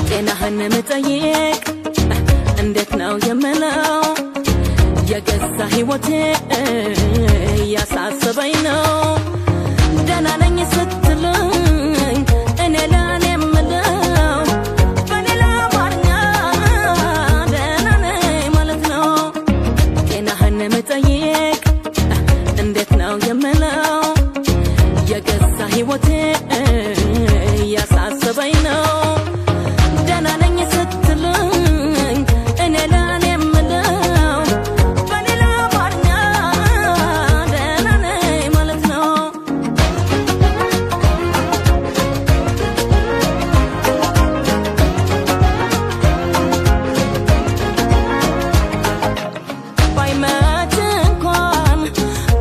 ጤናህን መጠየቅ እንዴት ነው የምለው የገዛ ህይወቴ ያሳሰበኝ ነው ደህና ነኝ ስትለኝ እኔ ለኔ የምለው በሌላ አማርኛ ደህና ነኝ ማለት ነው ጤናህን መጠየቅ እንዴት ነው የምለው የገዛ ህይወቴ ያሳሰበኝ ነው ደህና ነኝ ስትለኝ እኔ ለኔ የምለው በሌላ አማርኛ ደህና ነኝ ማለት ነው ባይመች እንኳን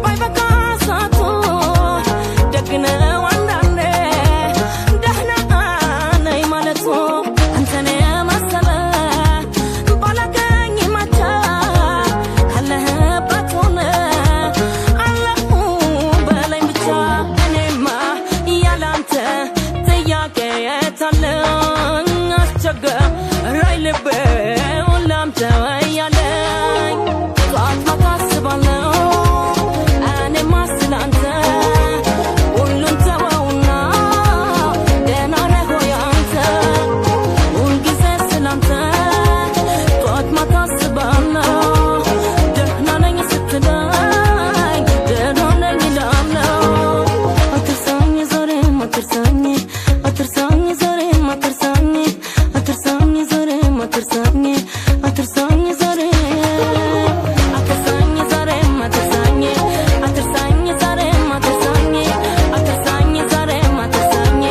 ባይበቃ ሰዓቱ ደግ ነው አንዳንዴ ደህና ነኝ ማለቱ አንተን የመሰለ ባላገኝ መቻ ካለህበት ሆነ አለሁ በለኝ ብቻ እኔማ ያላንተ ጥያቄ የታለኝ አስቸገረኝ ልቤ ሁላንተ እያለኝ ጠዋት ማታ አስባለሁ እኔማ ስላንተ ሁሉን ተወውና ደህና ነህ ወይ አንተ ሁልጊዜ ስላንተ ጠዋት ማታ አስባለሁ ደህና ነኝ ስትለኝ ደህና ነኝ እላለሁ አትርሳኝ ዛሬም አትርሳኝ አትርሳኝ ዛሬም አትርሳኝ አትርሳኝ ዛሬም አትርሳኝ አትርሳኝ ዛሬም አትርሳኝ ዛሬም አትርሳኝ አትርሳኝ ዛሬም አትርሳኝ አትርሳኝ ዛሬም አትርሳኝ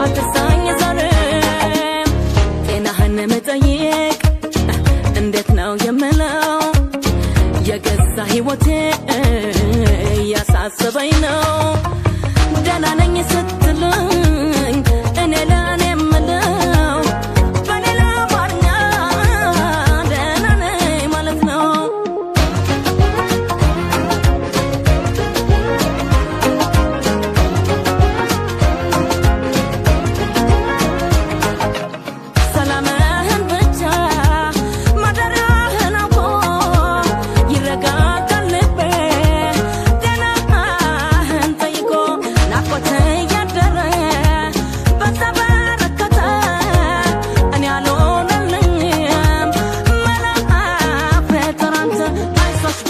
አትርሳኝ ዛሬም ጤናህን መጠየቅ እንዴት ነው የምለው የገዛ ህይወቴ ያሳሰበኝ ነው ደህና ነኝ ስትለኝ እኔ ለኔ የምለው በሌላ አማርኛ ደህና ነኝ ማለት ነው ሰላምህን ብቻ ማደሪያህን አውቆ ይረጋጋል ልቤ ጤናህን ጠይቆ ናፍቆት እያደረ በዛ በረከተ እኔ አልሆነልኝም መላ ፈጠር አንተ አይዞሽ